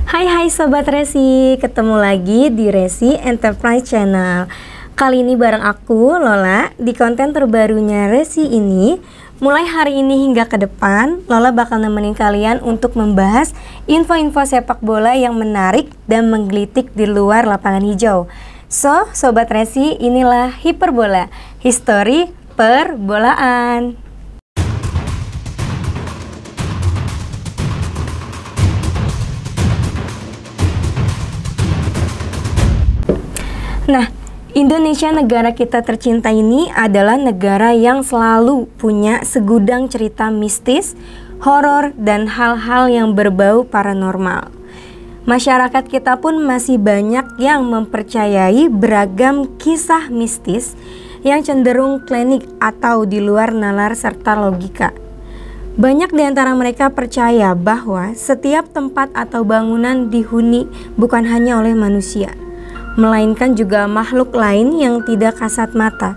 Hai Sobat Resi, ketemu lagi di Resi Enterprise Channel. Kali ini bareng aku, Lola, di konten terbarunya Resi ini. Mulai hari ini hingga ke depan, Lola bakal nemenin kalian untuk membahas info-info sepak bola yang menarik dan menggelitik di luar lapangan hijau. So, Sobat Resi, inilah Hiperbola, histori perbolaan. Nah, Indonesia, negara kita tercinta ini adalah negara yang selalu punya segudang cerita mistis, horor, dan hal-hal yang berbau paranormal. Masyarakat kita pun masih banyak yang mempercayai beragam kisah mistis yang cenderung klinik atau di luar nalar serta logika. Banyak di antara mereka percaya bahwa setiap tempat atau bangunan dihuni bukan hanya oleh manusia, melainkan juga makhluk lain yang tidak kasat mata.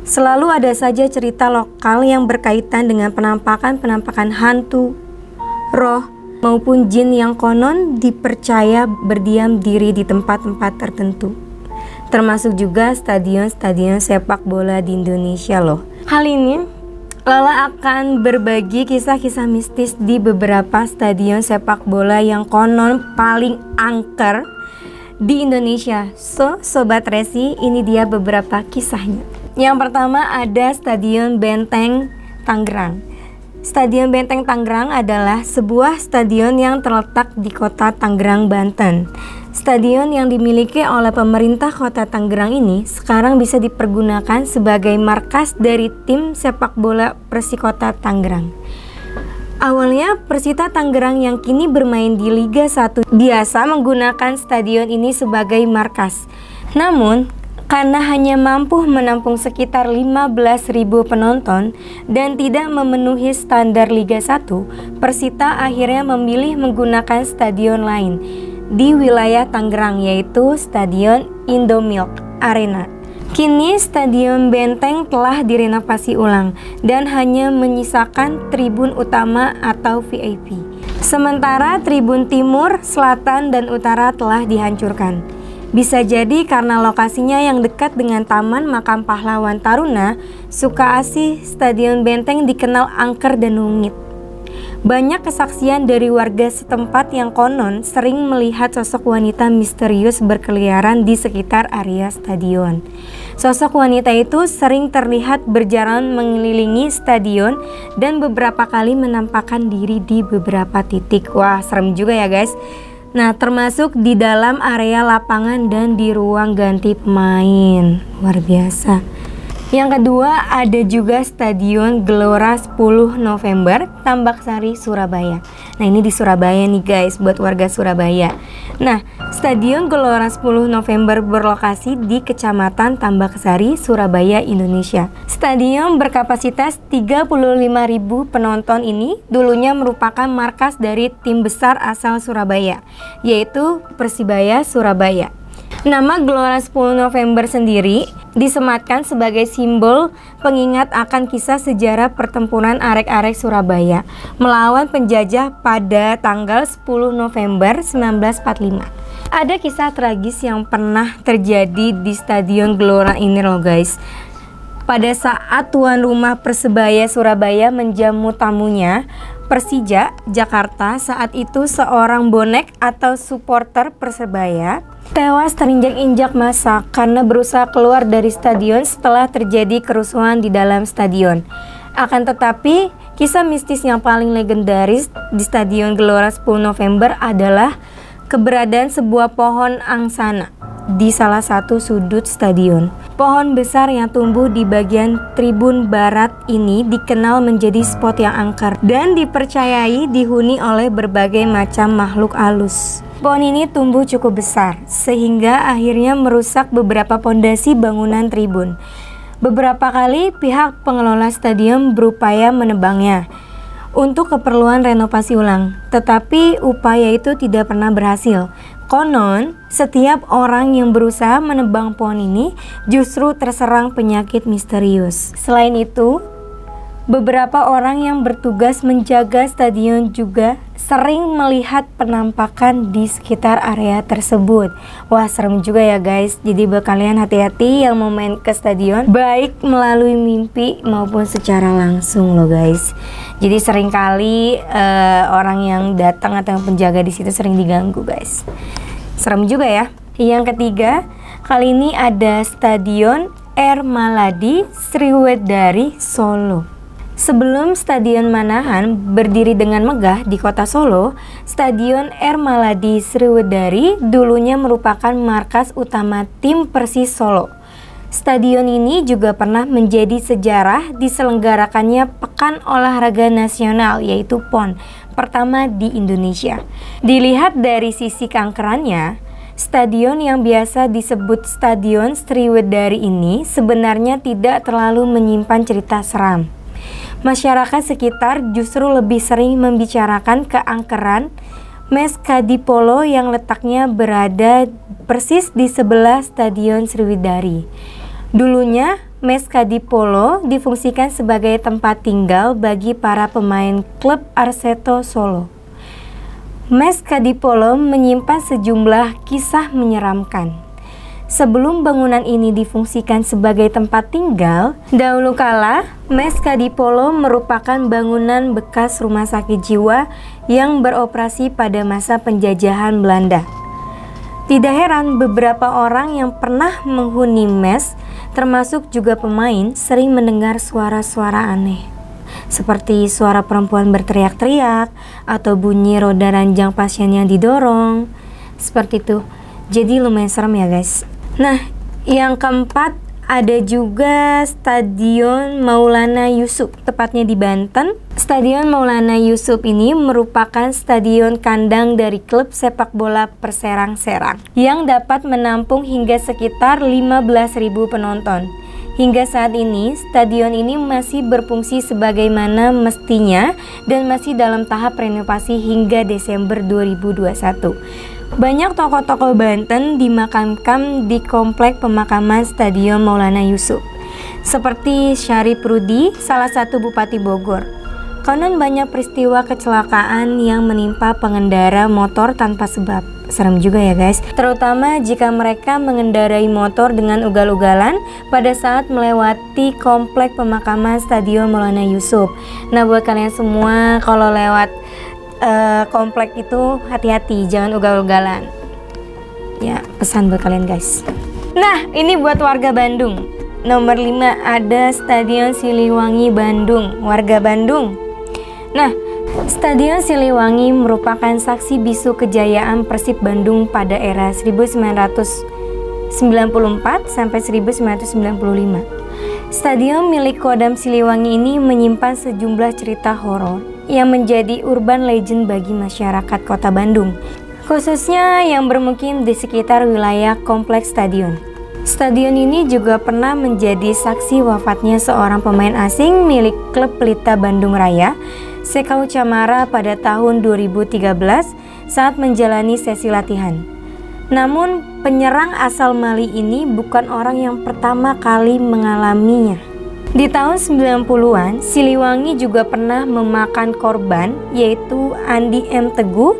Selalu ada saja cerita lokal yang berkaitan dengan penampakan-penampakan hantu, roh, maupun jin yang konon dipercaya berdiam diri di tempat-tempat tertentu. Termasuk juga stadion-stadion sepak bola di Indonesia loh. Hal ini Lola akan berbagi kisah-kisah mistis di beberapa stadion sepak bola yang konon paling angker di Indonesia. So, Sobat Resi, ini dia beberapa kisahnya. Yang pertama ada Stadion Benteng Tangerang. Stadion Benteng Tangerang adalah sebuah stadion yang terletak di kota Tangerang, Banten. Stadion yang dimiliki oleh pemerintah kota Tangerang ini sekarang bisa dipergunakan sebagai markas dari tim sepak bola Persikota Tangerang. Awalnya Persita Tangerang yang kini bermain di Liga 1 biasa menggunakan stadion ini sebagai markas. Namun, karena hanya mampu menampung sekitar 15.000 penonton dan tidak memenuhi standar Liga 1, Persita akhirnya memilih menggunakan stadion lain di wilayah Tangerang, yaitu Stadion Indomilk Arena. Kini Stadion Benteng telah direnovasi ulang dan hanya menyisakan tribun utama atau VIP. Sementara tribun timur, selatan, dan utara telah dihancurkan. Bisa jadi karena lokasinya yang dekat dengan Taman Makam Pahlawan Taruna, Sukaasih, Stadion Benteng dikenal angker dan rumit. Banyak kesaksian dari warga setempat yang konon sering melihat sosok wanita misterius berkeliaran di sekitar area stadion. Sosok wanita itu sering terlihat berjalan mengelilingi stadion dan beberapa kali menampakkan diri di beberapa titik. Wah, serem juga ya guys. Nah, termasuk di dalam area lapangan dan di ruang ganti pemain. Luar biasa. Yang kedua ada juga Stadion Gelora 10 November Tambaksari, Surabaya. Nah, ini di Surabaya nih guys, buat warga Surabaya. Nah, Stadion Gelora 10 November berlokasi di Kecamatan Tambaksari, Surabaya, Indonesia. Stadion berkapasitas 35.000 penonton ini dulunya merupakan markas dari tim besar asal Surabaya, yaitu Persibaya Surabaya. Nama Gelora 10 November sendiri disematkan sebagai simbol pengingat akan kisah sejarah pertempuran arek-arek Surabaya melawan penjajah pada tanggal 10 November 1945. Ada kisah tragis yang pernah terjadi di Stadion Gelora ini loh guys. Pada saat tuan rumah Persebaya Surabaya menjamu tamunya, Persija Jakarta, saat itu seorang bonek atau supporter Persebaya tewas terinjak-injak massa karena berusaha keluar dari stadion setelah terjadi kerusuhan di dalam stadion. Akan tetapi, kisah mistis yang paling legendaris di Stadion Gelora 10 November adalah keberadaan sebuah pohon angsana di salah satu sudut stadion. Pohon besar yang tumbuh di bagian tribun barat ini dikenal menjadi spot yang angker dan dipercayai dihuni oleh berbagai macam makhluk halus. Pohon ini tumbuh cukup besar sehingga akhirnya merusak beberapa pondasi bangunan tribun. Beberapa kali pihak pengelola stadion berupaya menebangnya untuk keperluan renovasi ulang, tetapi upaya itu tidak pernah berhasil. Konon, setiap orang yang berusaha menebang pohon ini justru terserang penyakit misterius. Selain itu, Beberapa orang yang bertugas menjaga stadion juga sering melihat penampakan di sekitar area tersebut. Wah, serem juga ya guys. Jadi buat kalian hati-hati yang mau main ke stadion, baik melalui mimpi maupun secara langsung loh guys. Jadi seringkali orang yang datang atau yang penjaga di situ sering diganggu guys. Serem juga ya. Yang ketiga, kali ini ada Stadion R. Maladi Sriwedari Solo. Sebelum Stadion Manahan berdiri dengan megah di kota Solo, Stadion R. Maladi Sriwedari dulunya merupakan markas utama tim Persis Solo. Stadion ini juga pernah menjadi sejarah diselenggarakannya Pekan Olahraga Nasional, yaitu PON, pertama di Indonesia. Dilihat dari sisi keangkerannya, stadion yang biasa disebut Stadion Sriwedari ini sebenarnya tidak terlalu menyimpan cerita seram. Masyarakat sekitar justru lebih sering membicarakan keangkeran Mes Kadipolo yang letaknya berada persis di sebelah Stadion Sriwedari. Dulunya, Mes Kadipolo difungsikan sebagai tempat tinggal bagi para pemain klub Arseto Solo. Mes Kadipolo menyimpan sejumlah kisah menyeramkan. Sebelum bangunan ini difungsikan sebagai tempat tinggal, dahulu kala Mes Kadipolo merupakan bangunan bekas rumah sakit jiwa yang beroperasi pada masa penjajahan Belanda. Tidak heran beberapa orang yang pernah menghuni mes, termasuk juga pemain, sering mendengar suara-suara aneh. Seperti suara perempuan berteriak-teriak atau bunyi roda ranjang pasien yang didorong. Seperti itu. Jadi lumayan serem ya guys. Nah, yang keempat ada juga Stadion Maulana Yusuf, tepatnya di Banten. Stadion Maulana Yusuf ini merupakan stadion kandang dari klub sepak bola Perserang-Serang yang dapat menampung hingga sekitar 15.000 penonton. Hingga saat ini, stadion ini masih berfungsi sebagaimana mestinya dan masih dalam tahap renovasi hingga Desember 2021. Banyak tokoh-tokoh Banten dimakamkan di komplek pemakaman Stadion Maulana Yusuf, seperti Syarif Rudi, salah satu Bupati Bogor. Konon banyak peristiwa kecelakaan yang menimpa pengendara motor tanpa sebab. Serem juga ya guys, terutama jika mereka mengendarai motor dengan ugal-ugalan pada saat melewati komplek pemakaman Stadion Maulana Yusuf. Nah, buat kalian semua kalau lewat komplek itu hati-hati, jangan ugal-ugalan. Ya, pesan buat kalian guys. Nah, ini buat warga Bandung. Nomor 5 ada Stadion Siliwangi Bandung, warga Bandung. Nah, Stadion Siliwangi merupakan saksi bisu kejayaan Persib Bandung pada era 1994 sampai 1995. Stadion milik Kodam Siliwangi ini menyimpan sejumlah cerita horor yang menjadi urban legend bagi masyarakat kota Bandung, khususnya yang bermukim di sekitar wilayah kompleks stadion. Stadion ini juga pernah menjadi saksi wafatnya seorang pemain asing milik klub Pelita Bandung Raya, Sekau Camara, pada tahun 2013 saat menjalani sesi latihan. Namun, penyerang asal Mali ini bukan orang yang pertama kali mengalaminya. Di tahun 90-an, Siliwangi juga pernah memakan korban, yaitu Andi M. Teguh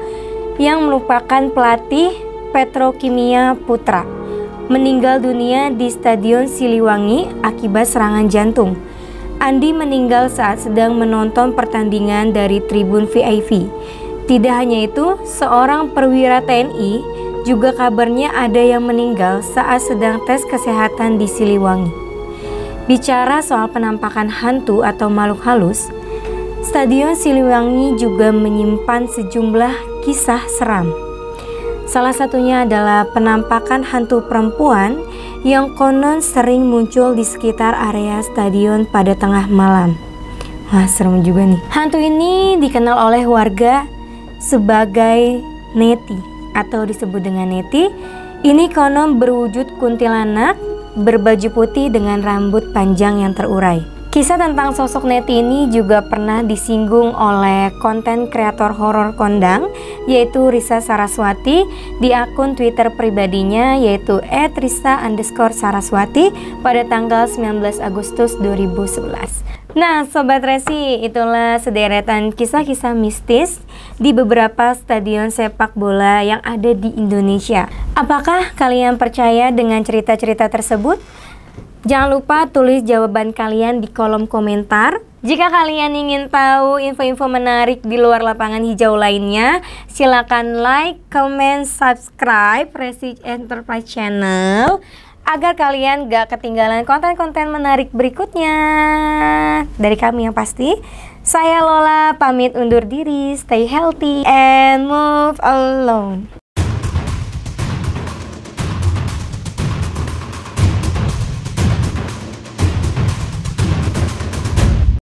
yang merupakan pelatih Petrokimia Putra, meninggal dunia di Stadion Siliwangi akibat serangan jantung. Andi meninggal saat sedang menonton pertandingan dari tribun VIP. Tidak hanya itu, seorang perwira TNI juga kabarnya ada yang meninggal saat sedang tes kesehatan di Siliwangi. Bicara soal penampakan hantu atau makhluk halus, Stadion Siliwangi juga menyimpan sejumlah kisah seram. Salah satunya adalah penampakan hantu perempuan yang konon sering muncul di sekitar area stadion pada tengah malam. Wah, serem juga nih. Hantu ini dikenal oleh warga sebagai Neti atau disebut dengan Neti. Ini konon berwujud kuntilanak berbaju putih dengan rambut panjang yang terurai. Kisah tentang sosok Neti ini juga pernah disinggung oleh konten kreator horor kondang, yaitu Risa Saraswati, di akun Twitter pribadinya yaitu @risa_saraswati pada tanggal 19 Agustus 2011. Nah, Sobat Resi, itulah sederetan kisah-kisah mistis di beberapa stadion sepak bola yang ada di Indonesia. Apakah kalian percaya dengan cerita-cerita tersebut? Jangan lupa tulis jawaban kalian di kolom komentar. Jika kalian ingin tahu info-info menarik di luar lapangan hijau lainnya, silakan like, comment, subscribe Resi Enterprise Channel agar kalian gak ketinggalan konten-konten menarik berikutnya dari kami yang pasti. Saya Lola pamit undur diri, stay healthy and move along.